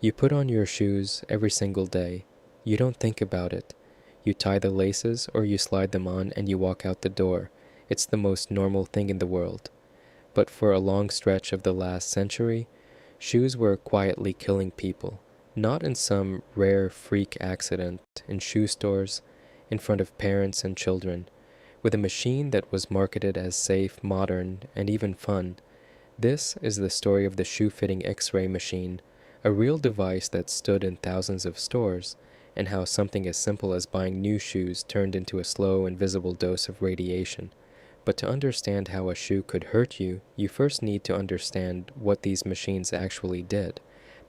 You put on your shoes every single day. You don't think about it. You tie the laces or you slide them on and you walk out the door. It's the most normal thing in the world. But for a long stretch of the last century, shoes were quietly killing people. Not in some rare freak accident, in shoe stores, in front of parents and children, with a machine that was marketed as safe, modern, and even fun. This is the story of the shoe-fitting X-ray machine, a real device that stood in thousands of stores, and how something as simple as buying new shoes turned into a slow, invisible dose of radiation. But to understand how a shoe could hurt you, you first need to understand what these machines actually did.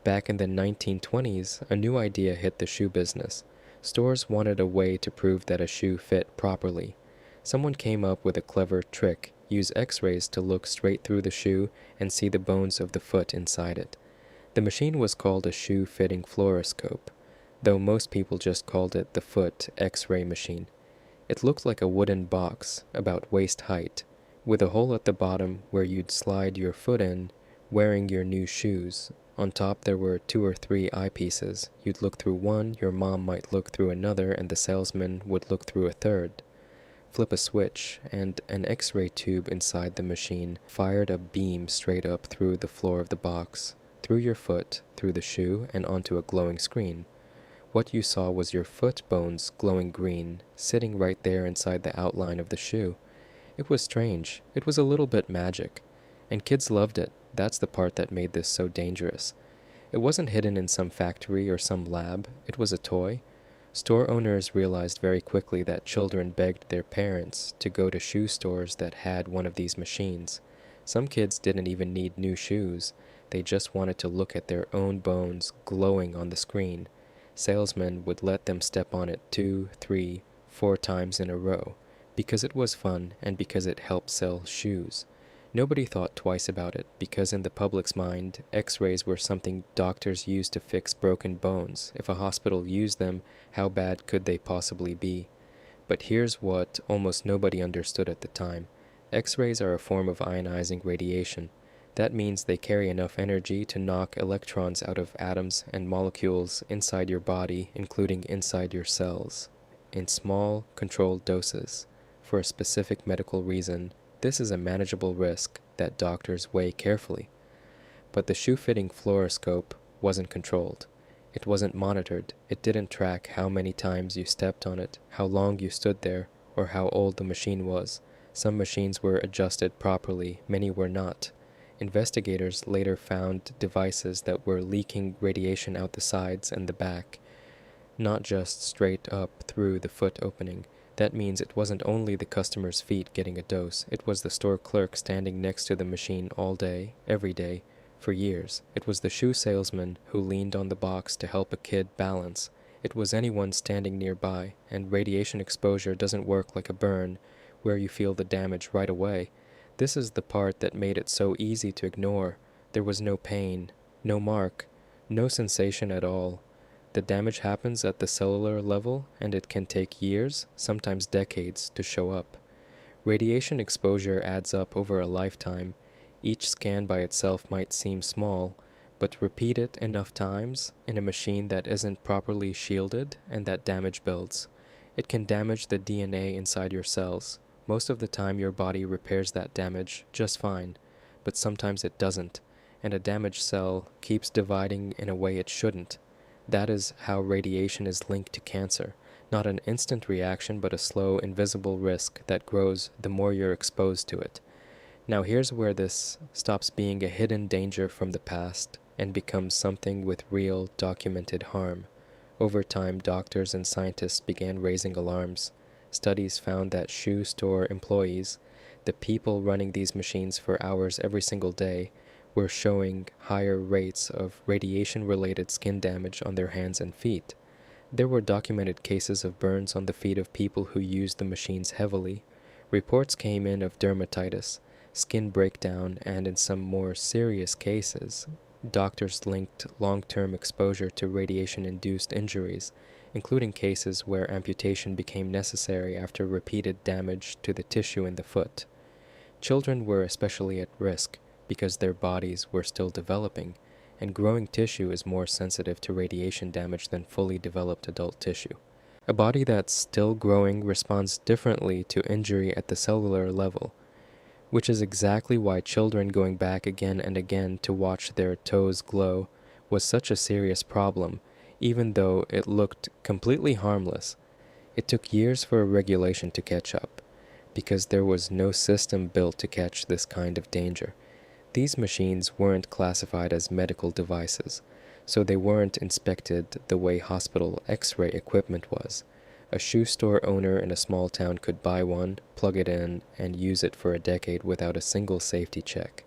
Back in the 1920s, a new idea hit the shoe business. Stores wanted a way to prove that a shoe fit properly. Someone came up with a clever trick: use x-rays to look straight through the shoe and see the bones of the foot inside it. The machine was called a shoe-fitting fluoroscope, though most people just called it the foot X-ray machine. It looked like a wooden box, about waist height, with a hole at the bottom where you'd slide your foot in, wearing your new shoes. On top there were 2 or 3 eyepieces. You'd look through one, your mom might look through another, and the salesman would look through a third. Flip a switch, and an X-ray tube inside the machine fired a beam straight up through the floor of the box, through your foot, through the shoe, and onto a glowing screen. What you saw was your foot bones glowing green, sitting right there inside the outline of the shoe. It was strange. It was a little bit magic. And kids loved it. That's the part that made this so dangerous. It wasn't hidden in some factory or some lab. It was a toy. Store owners realized very quickly that children begged their parents to go to shoe stores that had one of these machines. Some kids didn't even need new shoes. They just wanted to look at their own bones glowing on the screen. Salesmen would let them step on it 2, 3, 4 times in a row, because it was fun and because it helped sell shoes. Nobody thought twice about it, because in the public's mind, x-rays were something doctors used to fix broken bones. If a hospital used them, how bad could they possibly be? But here's what almost nobody understood at the time. X-rays are a form of ionizing radiation. That means they carry enough energy to knock electrons out of atoms and molecules inside your body, including inside your cells, in small, controlled doses. For a specific medical reason, this is a manageable risk that doctors weigh carefully. But the shoe-fitting fluoroscope wasn't controlled. It wasn't monitored. It didn't track how many times you stepped on it, how long you stood there, or how old the machine was. Some machines were adjusted properly, many were not. Investigators later found devices that were leaking radiation out the sides and the back, not just straight up through the foot opening. That means it wasn't only the customer's feet getting a dose, it was the store clerk standing next to the machine all day, every day, for years. It was the shoe salesman who leaned on the box to help a kid balance. It was anyone standing nearby, and radiation exposure doesn't work like a burn, where you feel the damage right away. This is the part that made it so easy to ignore. There was no pain, no mark, no sensation at all. The damage happens at the cellular level, and it can take years, sometimes decades, to show up. Radiation exposure adds up over a lifetime. Each scan by itself might seem small, but repeat it enough times in a machine that isn't properly shielded, and that damage builds. It can damage the DNA inside your cells. Most of the time your body repairs that damage just fine, but sometimes it doesn't, and a damaged cell keeps dividing in a way it shouldn't. That is how radiation is linked to cancer. Not an instant reaction, but a slow, invisible risk that grows the more you're exposed to it. Now here's where this stops being a hidden danger from the past and becomes something with real, documented harm. Over time, doctors and scientists began raising alarms. Studies found that shoe store employees, the people running these machines for hours every single day, were showing higher rates of radiation-related skin damage on their hands and feet. There were documented cases of burns on the feet of people who used the machines heavily. Reports came in of dermatitis, skin breakdown, and in some more serious cases, doctors linked long-term exposure to radiation-induced injuries, including cases where amputation became necessary after repeated damage to the tissue in the foot. Children were especially at risk, because their bodies were still developing, and growing tissue is more sensitive to radiation damage than fully developed adult tissue. A body that's still growing responds differently to injury at the cellular level, which is exactly why children going back again and again to watch their toes glow was such a serious problem, even though it looked completely harmless. It took years for a regulation to catch up, because there was no system built to catch this kind of danger. These machines weren't classified as medical devices, so they weren't inspected the way hospital X-ray equipment was. A shoe store owner in a small town could buy one, plug it in, and use it for a decade without a single safety check.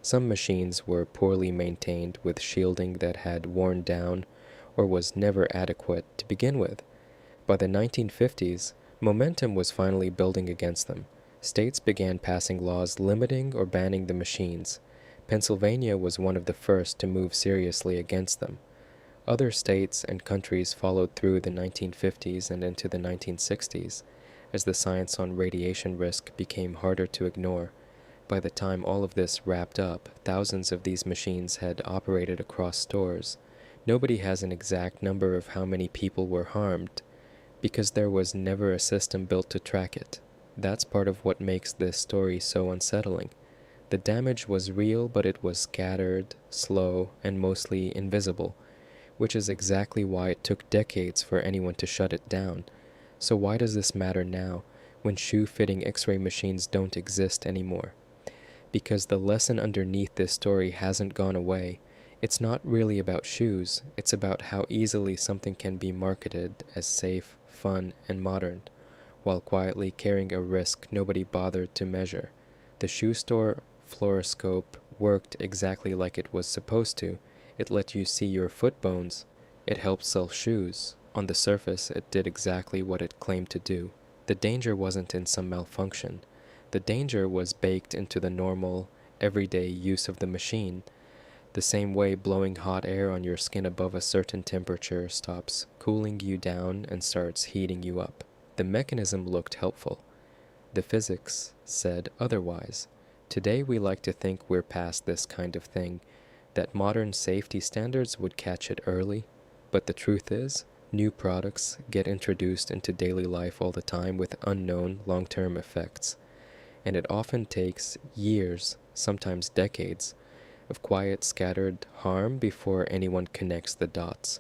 Some machines were poorly maintained with shielding that had worn down or was never adequate to begin with. By the 1950s, momentum was finally building against them. States began passing laws limiting or banning the machines. Pennsylvania was one of the first to move seriously against them. Other states and countries followed through the 1950s and into the 1960s, as the science on radiation risk became harder to ignore. By the time all of this wrapped up, thousands of these machines had operated across stores. Nobody has an exact number of how many people were harmed, because there was never a system built to track it. That's part of what makes this story so unsettling. The damage was real, but it was scattered, slow, and mostly invisible, which is exactly why it took decades for anyone to shut it down. So why does this matter now, when shoe-fitting X-ray machines don't exist anymore? Because the lesson underneath this story hasn't gone away. It's not really about shoes, it's about how easily something can be marketed as safe, fun, and modern, while quietly carrying a risk nobody bothered to measure. The shoe store fluoroscope worked exactly like it was supposed to. It let you see your foot bones. It helped sell shoes. On the surface, it did exactly what it claimed to do. The danger wasn't in some malfunction. The danger was baked into the normal, everyday use of the machine. The same way blowing hot air on your skin above a certain temperature stops cooling you down and starts heating you up. The mechanism looked helpful. The physics said otherwise. Today we like to think we're past this kind of thing, that modern safety standards would catch it early, but the truth is, new products get introduced into daily life all the time with unknown long-term effects, and it often takes years, sometimes decades, of quiet, scattered harm before anyone connects the dots.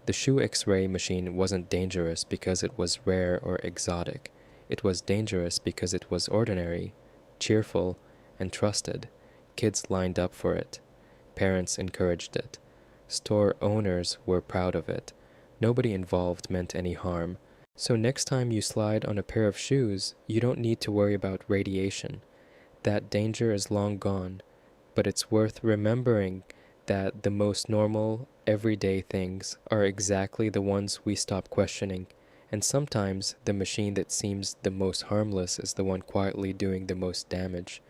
The shoe X-ray machine wasn't dangerous because it was rare or exotic. It was dangerous because it was ordinary, cheerful, and trusted. Kids lined up for it. Parents encouraged it. Store owners were proud of it. Nobody involved meant any harm. So next time you slide on a pair of shoes, you don't need to worry about radiation. That danger is long gone. But it's worth remembering that the most normal, everyday things are exactly the ones we stop questioning. And sometimes the machine that seems the most harmless is the one quietly doing the most damage.